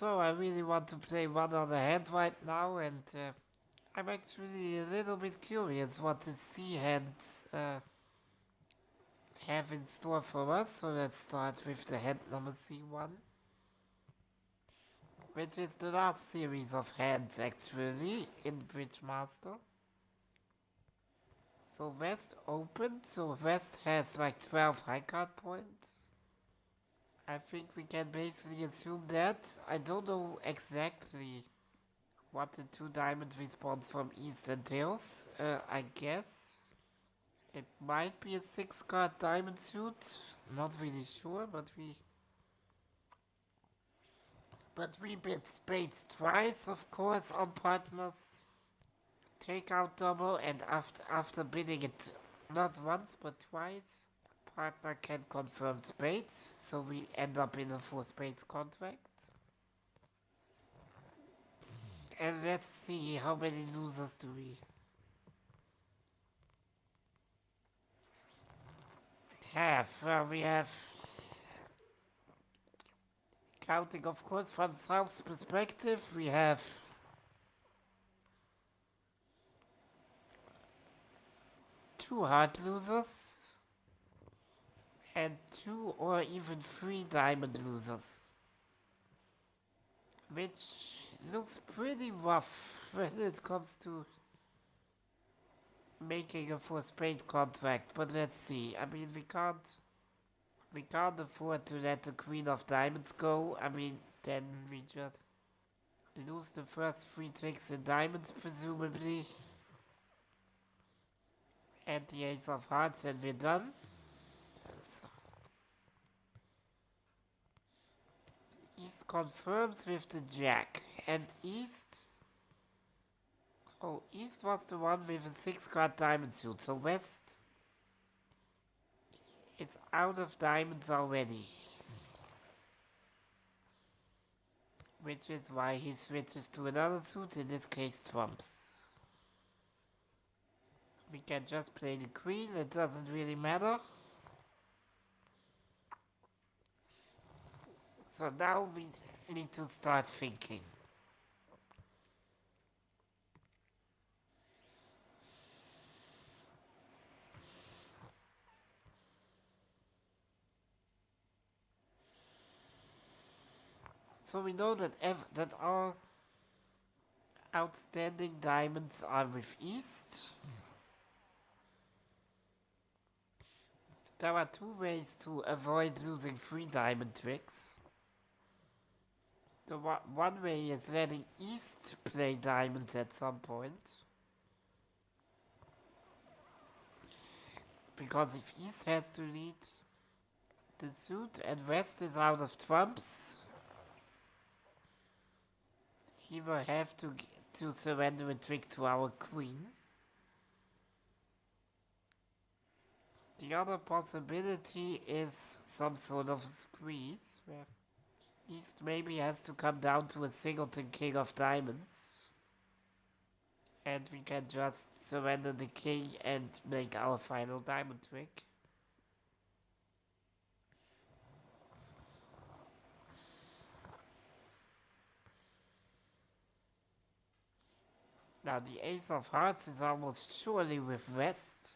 So I really want to play one other hand right now, and I'm actually a little bit curious what the C hands have in store for us. So let's start with the hand number C-1, which is the last series of hands actually in Bridge Master. So West opened, so West has like 12 high card points. I think we can basically assume that. I don't know exactly what the two diamond response from East entails. I guess it might be a 6 card diamond suit. Not really sure, but we bid spades twice, of course, on partners. Take out double, and after bidding it not once but twice, partner can confirm spades, so we end up in a 4 spades contract. And let's see how many losers do we have. Well, we have, counting of course from South's perspective, we have 2 hard losers and 2 or even 3 diamond losers, which looks pretty rough when it comes to making a 4 spade contract. But let's see. I mean, we can't afford to let the queen of diamonds go. I mean, then we just lose the first 3 tricks in diamonds presumably, and the ace of hearts, and we're done. So East confirms with the jack, and East, oh, East was the one with a 6 card diamond suit, so West is out of diamonds already, which is why he switches to another suit, in this case trumps. We can just play the queen, it doesn't really matter. So now we need to start thinking. So we know that that all outstanding diamonds are with East. There are 2 ways to avoid losing 3 diamond tricks. The one way is letting East play diamonds at some point. Because if East has to lead the suit and West is out of trumps, he will have to surrender a trick to our queen. The other possibility is some sort of squeeze, where East maybe has to come down to a singleton king of diamonds, and we can just surrender the king and make our final diamond trick. Now the ace of hearts is almost surely with West,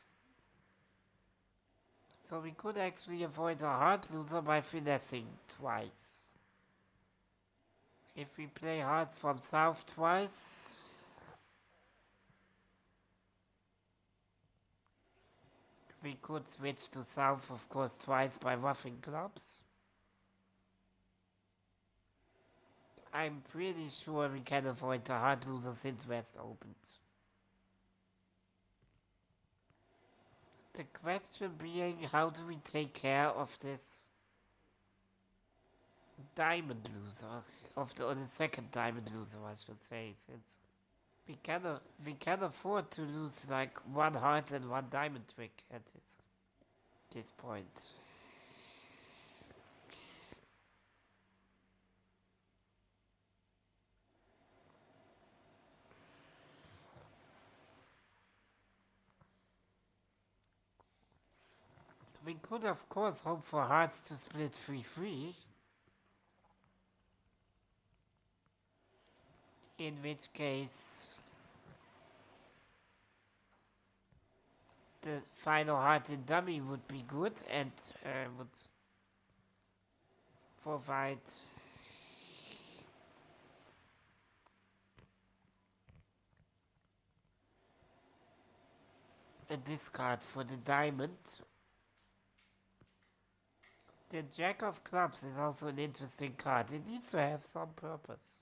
so we could actually avoid a heart loser by finessing twice. If we play hearts from South twice, we could switch to South of course twice by ruffing clubs. I'm pretty sure we can avoid the hard loser since West opened. The question being, how do we take care of this diamond loser, or the second diamond loser I should say, since we can afford to lose like 1 heart and 1 diamond trick at this point. We could of course hope for hearts to split 3-3. in which case the final heart in dummy would be good and would provide a discard for the diamond. The Jack of Clubs is also an interesting card. It needs to have some purpose.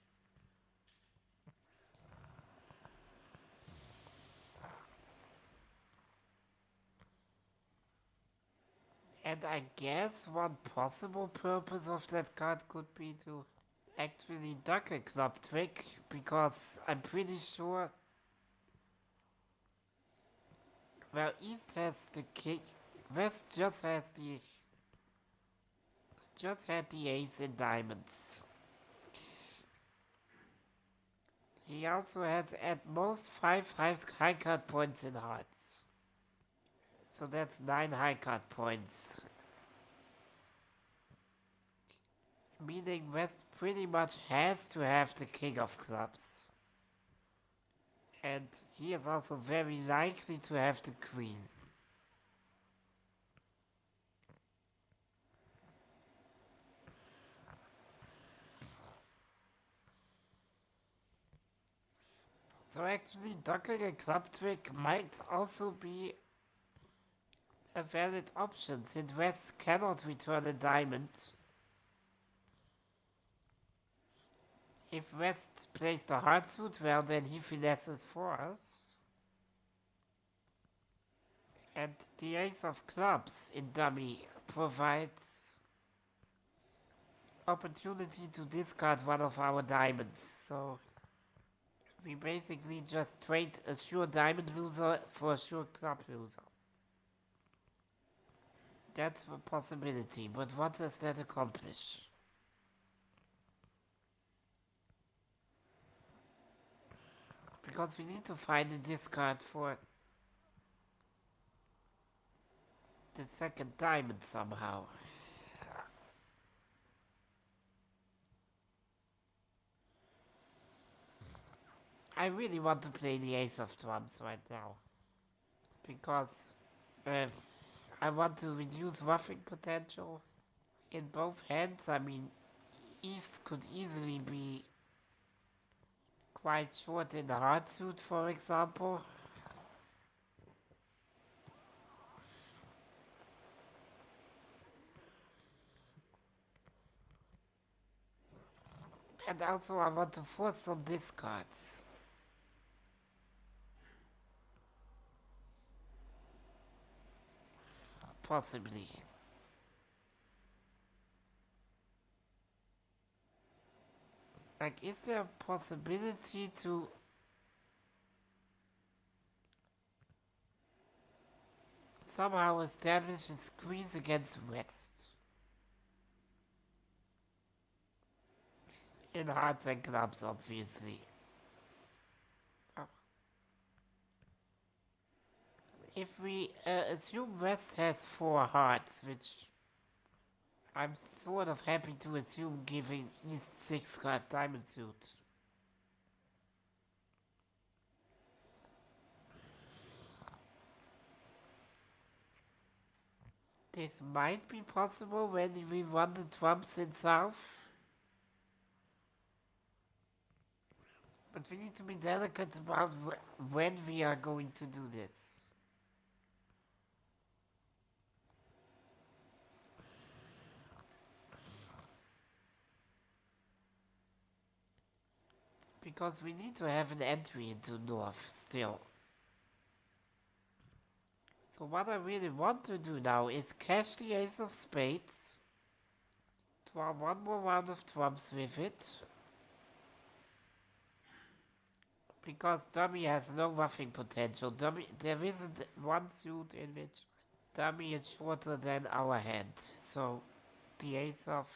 And I guess one possible purpose of that card could be to actually duck a club trick, because I'm pretty sure, well, East has the king, West just had the ace in diamonds. He also has at most 5 high card points in hearts. So that's 9 high card points. Meaning West pretty much has to have the king of clubs. And he is also very likely to have the queen. So actually ducking a club trick might also be a valid option, since West cannot return a diamond. If West plays the heart suit, well, then he finesses for us. And the ace of clubs in dummy provides opportunity to discard one of our diamonds. So we basically just trade a sure diamond loser for a sure club loser. That's a possibility, but what does that accomplish? Because we need to find a discard for the second diamond somehow. I really want to play the ace of trumps right now, because I want to reduce ruffing potential in both hands. I mean, East could easily be quite short in the heart suit, for example. And also I want to force some discards. Possibly. Like, is there a possibility to somehow establish a squeeze against West? In hearts and clubs, obviously. If we assume West has 4 hearts, which I'm sort of happy to assume giving East 6 card diamond suit. This might be possible when we run the trumps in South. But we need to be delicate about when we are going to do this. Because we need to have an entry into North still. So what I really want to do now is cash the ace of spades, draw one more round of trumps with it, because dummy has no ruffing potential. There isn't one suit in which dummy is shorter than our hand, so the ace of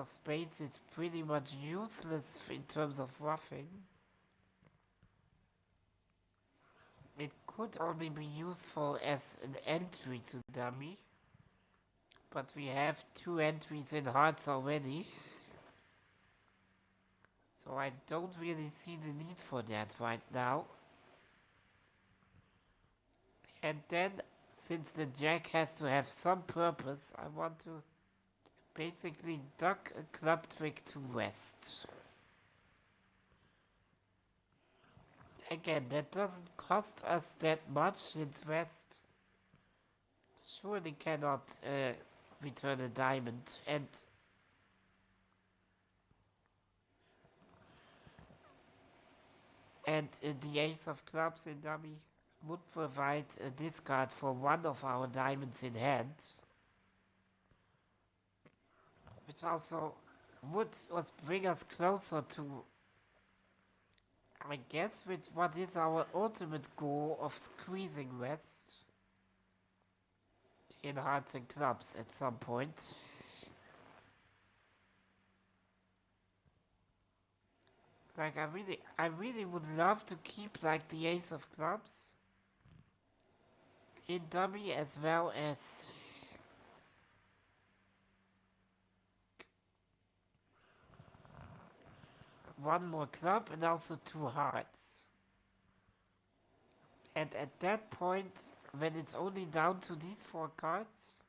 spades is pretty much useless in terms of ruffing. It could only be useful as an entry to dummy, but we have 2 entries in hearts already. So I don't really see the need for that right now. And then, since the jack has to have some purpose, I want to basically duck a club trick to west. Again, that doesn't cost us that much since west surely cannot return a diamond, and the ace of clubs in dummy would provide a discard for one of our diamonds in hand, which also would bring us closer to, I guess, with what is our ultimate goal of squeezing west in hearts and clubs at some point. Like I really would love to keep like the ace of clubs in dummy as well as one more club and also two hearts. And at that point, when it's only down to these four cards,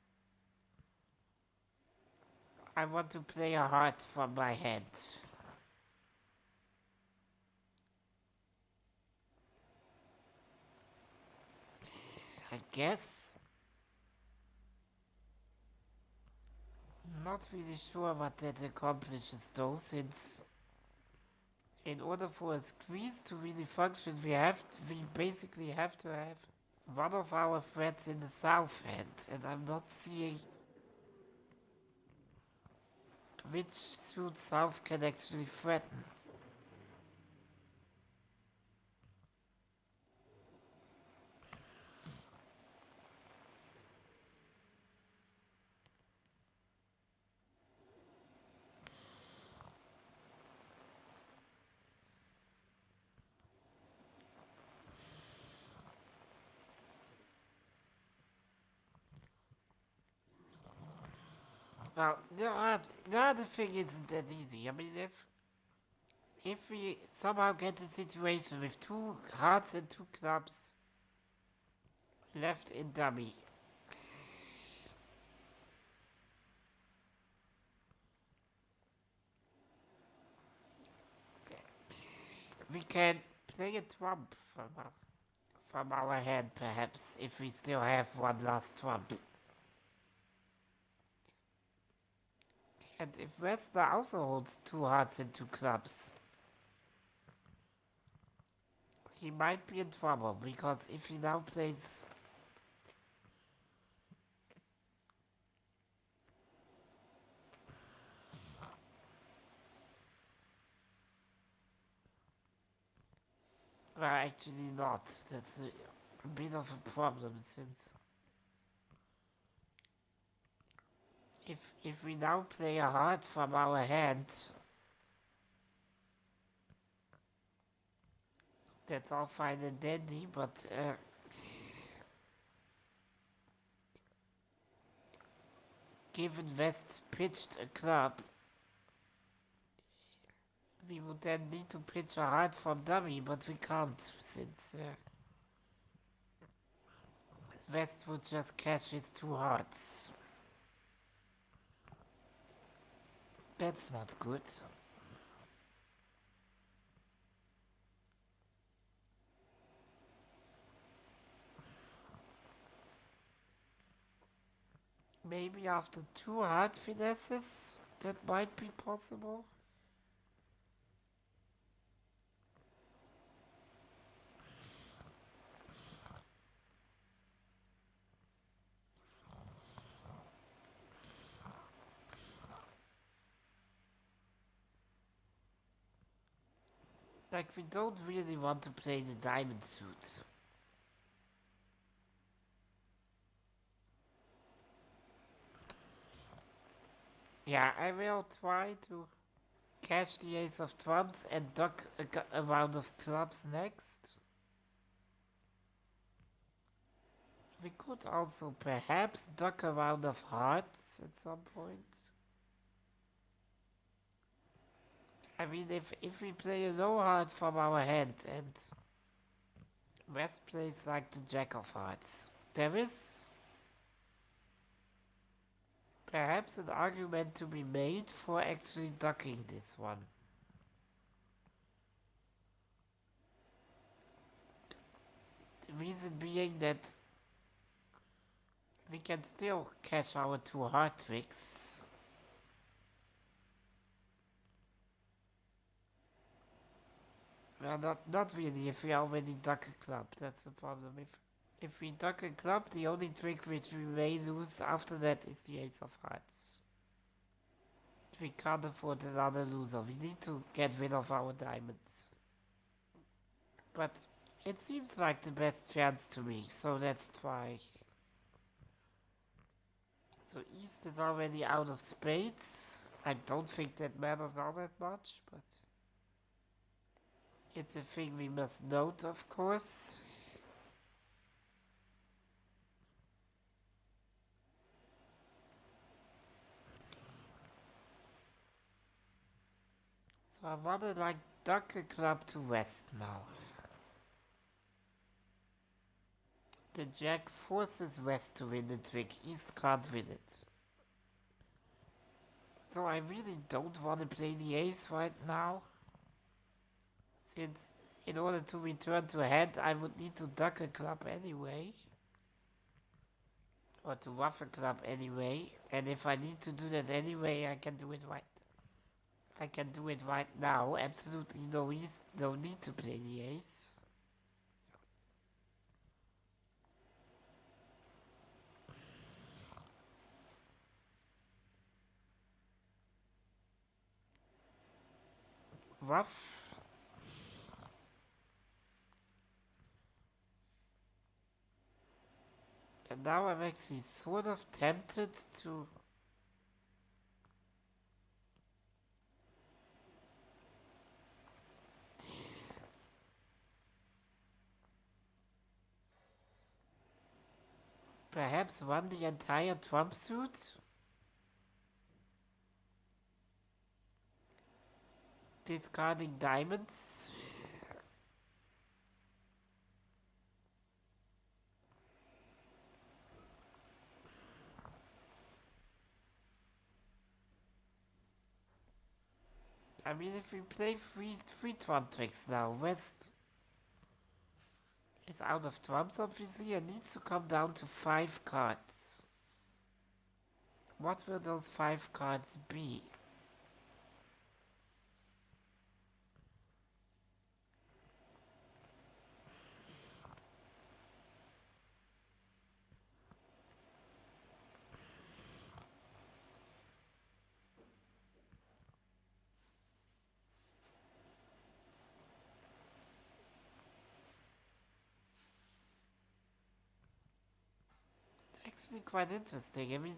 I want to play a heart from my hand. I guess. Not really sure what that accomplishes though, since in order for a squeeze to really function, we basically have to have one of our threats in the south hand, and I'm not seeing which suit south can actually threaten. Well, the other thing isn't that easy. I mean, if we somehow get a situation with two hearts and two clubs left in dummy, we can play a trump from our hand, perhaps, if we still have one last trump. And if Westner also holds two hearts and two clubs, he might be in trouble, because if he now plays well, actually not. That's a bit of a problem, since if we now play a heart from our hand, that's all fine and dandy, but given West pitched a club, we would then need to pitch a heart from dummy, but we can't, since West would just cash his two hearts. That's not good. Maybe after two heart finesses, that might be possible. Like, we don't really want to play the diamond suit. Yeah, I will try to cash the ace of trumps and duck a round of clubs next. We could also perhaps duck a round of hearts at some point. I mean, if we play a low heart from our hand and West plays like the Jack of Hearts, there is perhaps an argument to be made for actually ducking this one. The reason being that we can still cash our two heart tricks. Well, not really if we already duck a club, that's the problem. If we duck a club, the only trick which we may lose after that is the Ace of Hearts. We can't afford another loser, we need to get rid of our diamonds. But it seems like the best chance to me, so let's try. So East is already out of spades. I don't think that matters all that much, but it's a thing we must note, of course. So I wanna like duck a club to West now. The Jack forces West to win the trick, East can't win it. So I really don't want to play the Ace right now, since in order to return to hand I would need to duck a club anyway. Or to ruff a club anyway, and if I need to do that anyway, I can do it right. I can do it right now, absolutely no need to play the Ace. Ruff. And now I'm actually sort of tempted to perhaps run the entire trump suit. Discarding diamonds. I mean, if we play three trump tricks now, West is out of trumps obviously and needs to come down to 5 cards. What will those 5 cards be? It's actually quite interesting. I mean,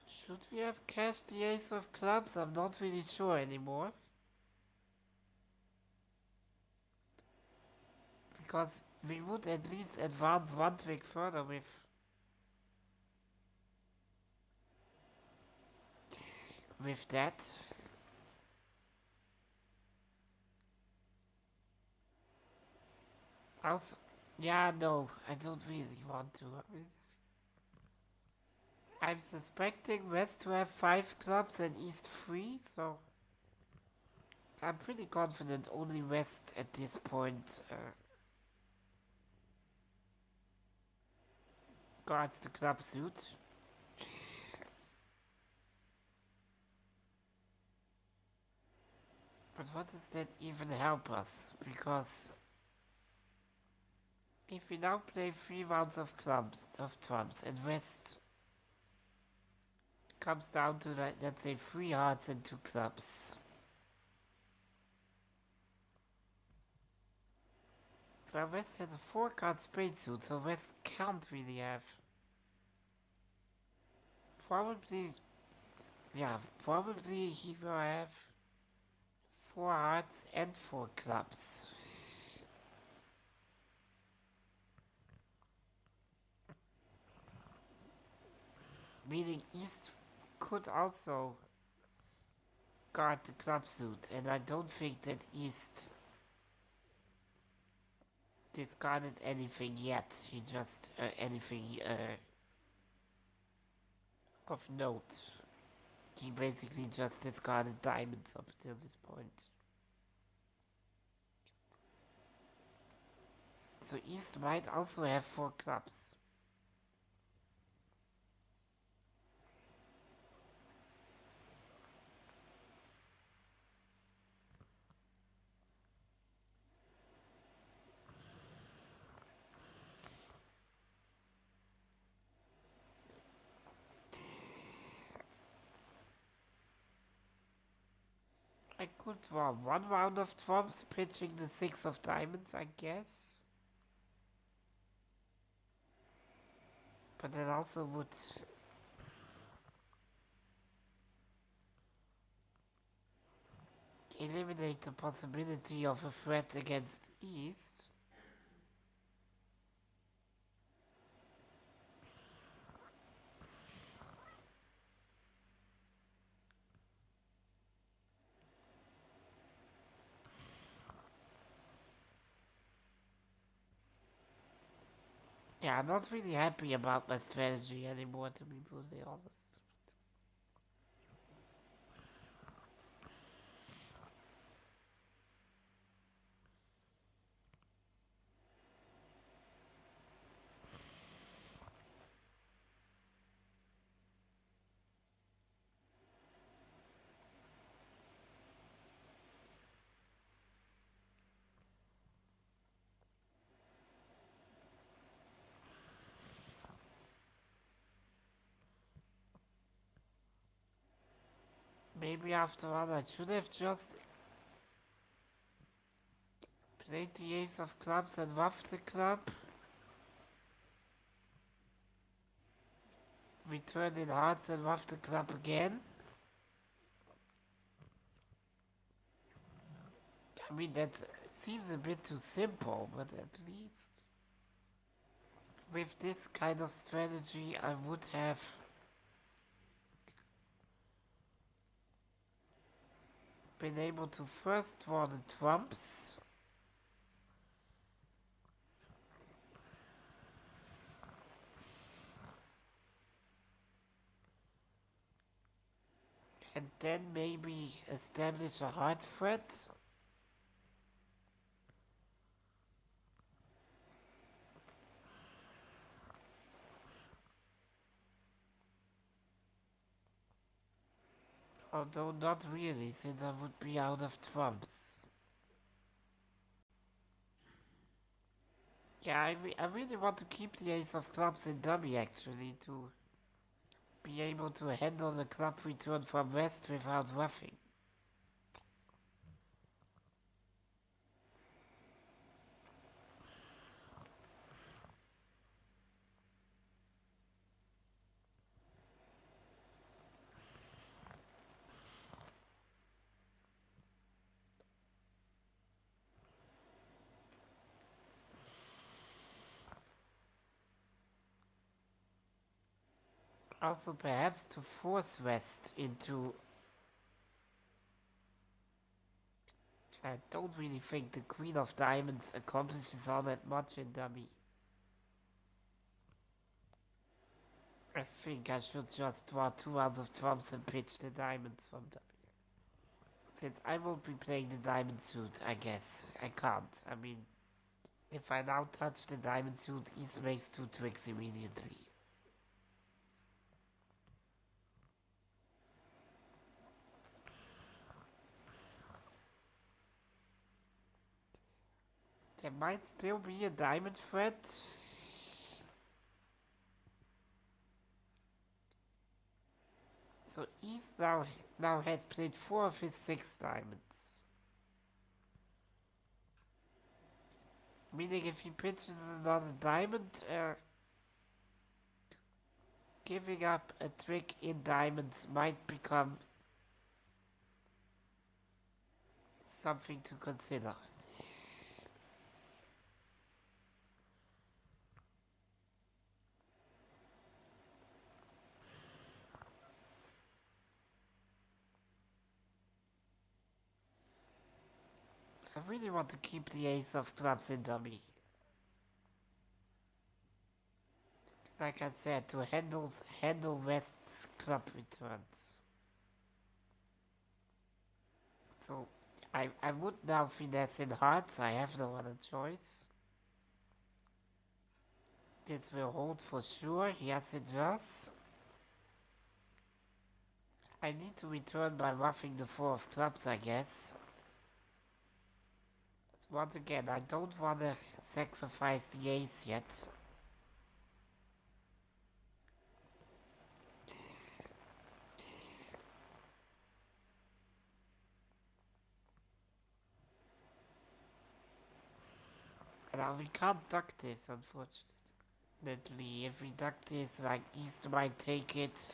should we have cashed the Ace of Clubs? I'm not really sure anymore. Because we would at least advance one trick further with that. Also, yeah, no, I don't really want to. I mean, I'm suspecting West to have 5 clubs and East 3, so I'm pretty confident only West at this point guards the club suit. But what does that even help us? Because if we now play 3 rounds of trumps, and West comes down to, like, let's say, 3 hearts and 2 clubs. Well, West has a 4 card spade suit, so West can't really have. Probably, yeah, probably he will have 4 hearts and 4 clubs. Meaning East could also guard the club suit, and I don't think that East discarded anything yet. He just anything of note. He basically just discarded diamonds up until this point. So East might also have 4 clubs. I could draw 1 round of trumps, pitching the 6 of diamonds, I guess. But that also would eliminate the possibility of a threat against East. Yeah, I'm not really happy about my strategy anymore, to be brutally honest. Maybe after all, I should have just played the ace of clubs and ruffed the club. Returned in hearts and ruffed the club again. I mean, that seems a bit too simple, but at least with this kind of strategy, I would have been able to first draw the trumps. And then maybe establish a hard threat. Although not really, since I would be out of trumps. Yeah, I really want to keep the ace of clubs in dummy actually, to be able to handle the club return from West without ruffing. Also perhaps to force West into... I don't really think the Queen of Diamonds accomplishes all that much in dummy. I think I should just draw 2 rounds of trumps and pitch the diamonds from dummy. Since I won't be playing the diamond suit, I guess. I can't. I mean, if I now touch the diamond suit, East makes 2 tricks immediately. There might still be a diamond threat. So East now has played 4 of his 6 diamonds. Meaning if he pitches another diamond, giving up a trick in diamonds might become something to consider. I really want to keep the ace of clubs in dummy. Like I said, to handle West's club returns. So I would now finesse in hearts, I have no other choice. This will hold for sure, yes it does. I need to return by ruffing the 4 of clubs, I guess. But once again, I don't want to sacrifice the ace yet. Now we can't duck this, unfortunately. If we duck this, like, East might take it.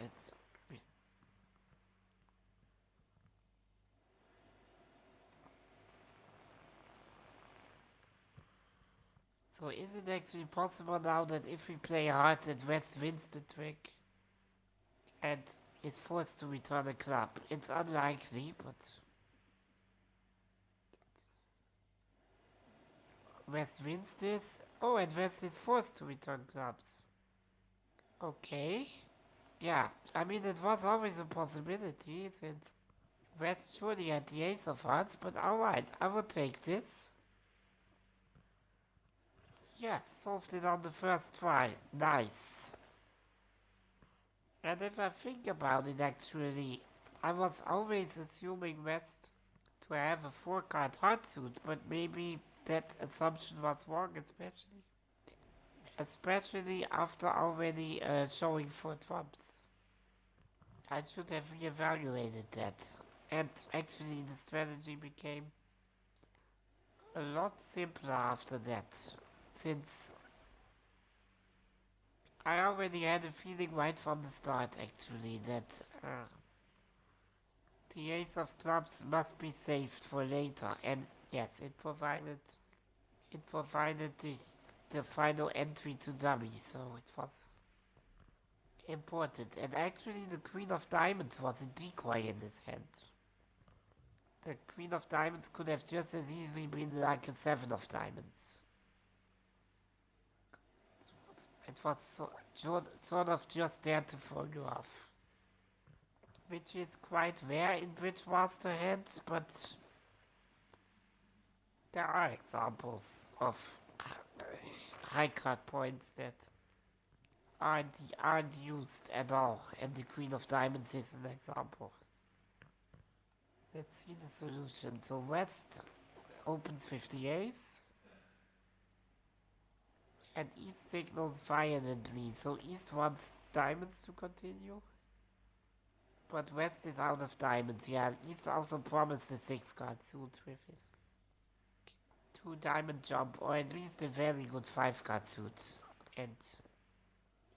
So is it actually possible now that if we play hard that West wins the trick and is forced to return a club? It's unlikely, but West wins this. Oh, and West is forced to return clubs. Okay. Yeah, I mean it was always a possibility since West surely had the ace of hearts, but alright, I will take this. Yes, solved it on the first try. Nice. And if I think about it actually, I was always assuming West to have a 4-card heart suit, but maybe that assumption was wrong, especially after already showing 4 trumps. I should have reevaluated that. And actually the strategy became a lot simpler after that, since I already had a feeling right from the start actually that the ace of clubs must be saved for later, and yes, it provided the final entry to dummy, so it was important. And actually the Queen of Diamonds was a decoy in his hand. The Queen of Diamonds could have just as easily been like a 7 of Diamonds. It was sort of just there to throw you off. Which is quite rare in Bridgemaster hands, but there are examples of high card points that aren't used at all, and the Queen of Diamonds is an example. Let's see the solution. So West opens 50 ace, and East signals violently, so East wants diamonds to continue. But West is out of diamonds, yeah. East also promised a 6-card suit with his 2 diamond jump, or at least a very good 5-card suit. And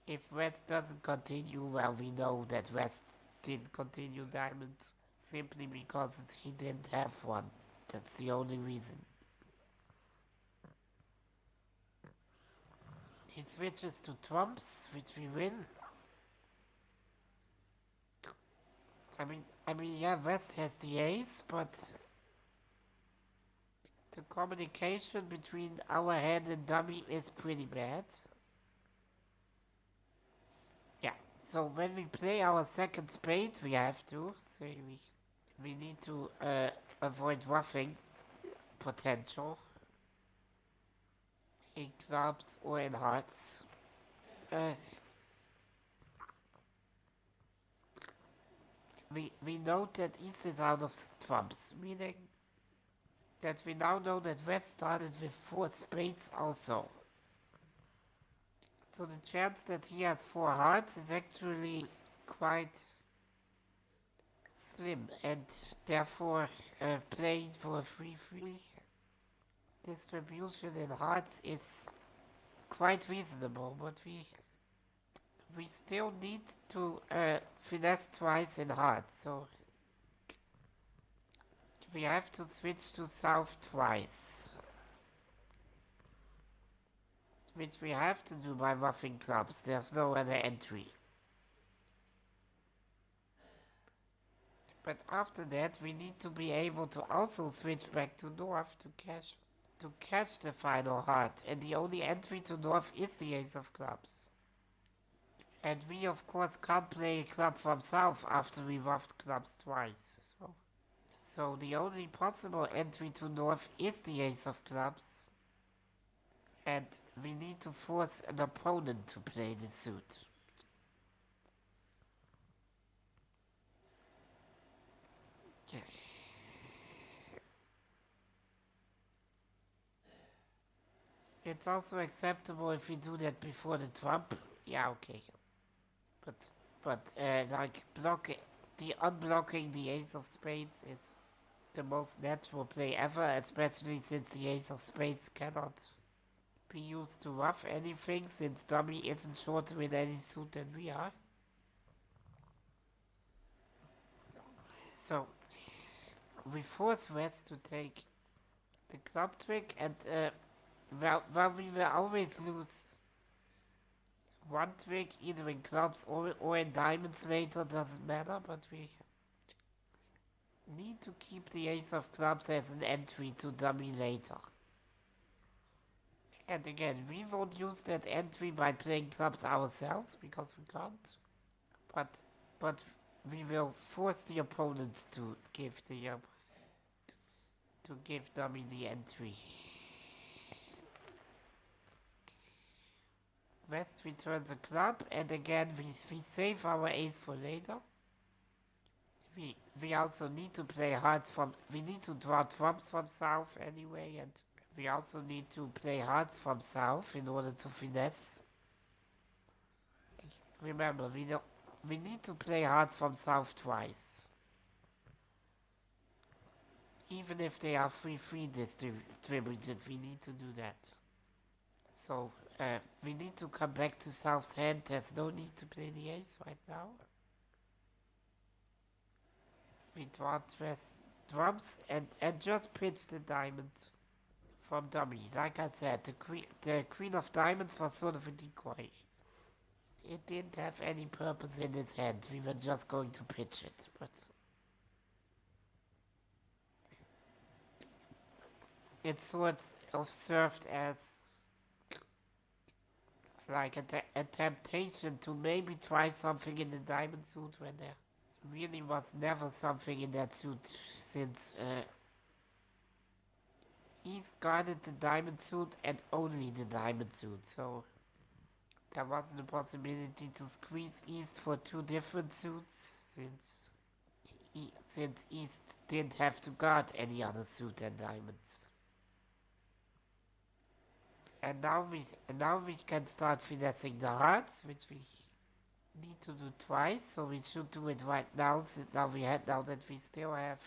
if West doesn't continue, well, we know that West didn't continue diamonds simply because he didn't have one. That's the only reason. He switches to trumps, which we win. I mean, yeah, West has the ace, but the communication between our hand and dummy is pretty bad. Yeah, so when we play our second spade, we have to, so we need to avoid roughing potential in clubs or in hearts. We note that East is out of trumps, meaning that we now know that West started with 4 spades also. So the chance that he has 4 hearts is actually quite slim, and therefore playing for a 3-3 distribution in hearts is quite reasonable, but we still need to finesse twice in hearts, so we have to switch to south twice, which we have to do by ruffing clubs. There's no other entry. But after that, we need to be able to also switch back to north to catch the final heart, and the only entry to north is the ace of clubs. And we of course can't play a club from south after we ruffed clubs twice. So the only possible entry to north is the ace of clubs, and we need to force an opponent to play the suit. It's also acceptable if we do that before the trump. Yeah, okay. But like unblocking the ace of spades is the most natural play ever, especially since the ace of spades cannot be used to ruff anything, since dummy isn't shorter in any suit than we are. So we force West to take the club trick, and well, we will always lose one trick, either in clubs or in diamonds later, doesn't matter, but we need to keep the ace of clubs as an entry to dummy later. And again, we won't use that entry by playing clubs ourselves, because we can't. But we will force the opponent to give dummy the entry. West returns a club, and again we save our ace for later. We also need to play hearts we need to draw trumps from south anyway, and we also need to play hearts from south in order to finesse. Remember, we need to play hearts from south twice. Even if they are 3-3 distributed, we need to do that. So, we need to come back to south's hand. There's no need to play the ace right now. We draw drums and just pitch the diamonds from dummy. Like I said, the queen of diamonds was sort of a decoy. It didn't have any purpose in his hand. We were just going to pitch it, but it sort of served as like a temptation to maybe try something in the diamond suit when there really was never something in that suit, since East guarded the diamond suit and only the diamond suit, so there wasn't a possibility to squeeze East for two different suits, since East didn't have to guard any other suit than diamonds. And now we can start finessing the hearts, which we need to do twice, so we should do it right now, now that we still have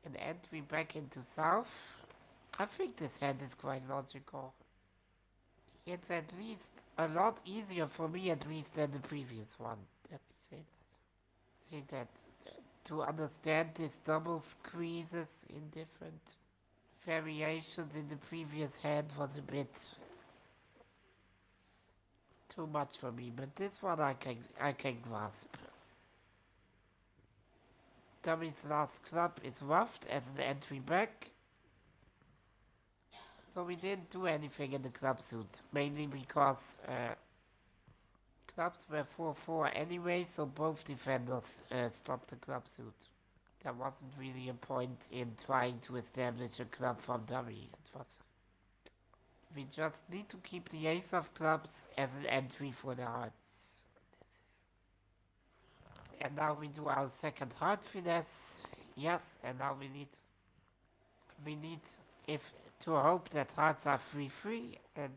an entry back into south. I think this hand is quite logical. It's at least a lot easier for me, at least, than the previous one. Let me say that. Say that to understand this double squeezes in different variations in the previous hand was a bit too much for me, but this one I can grasp. Dummy's last club is ruffed as an entry back, so we didn't do anything in the club suit, mainly because clubs were 4-4 anyway, so both defenders stopped the club suit. There wasn't really a point in trying to establish a club from dummy. We just need to keep the ace of clubs as an entry for the hearts. And now we do our second heart finesse. Yes, and now we need to hope that hearts are 3-3 and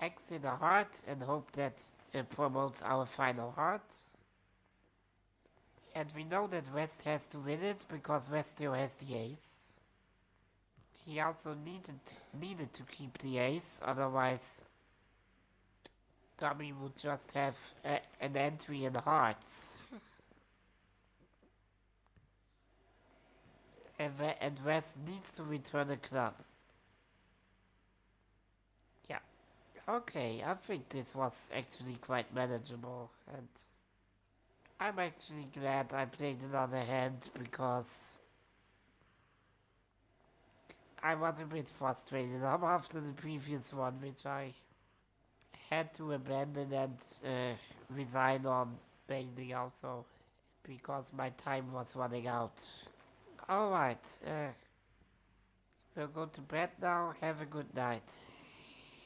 exit a heart and hope that it promotes our final heart. And we know that West has to win it because West still has the ace. He also needed to keep the ace, otherwise Tommy would just have an entry in hearts. And West needs to return a club. Yeah. Okay, I think this was actually quite manageable, and I'm actually glad I played another hand because I was a bit frustrated after the previous one, which I had to abandon and resign on, mainly also because my time was running out. Alright, we'll go to bed now. Have a good night.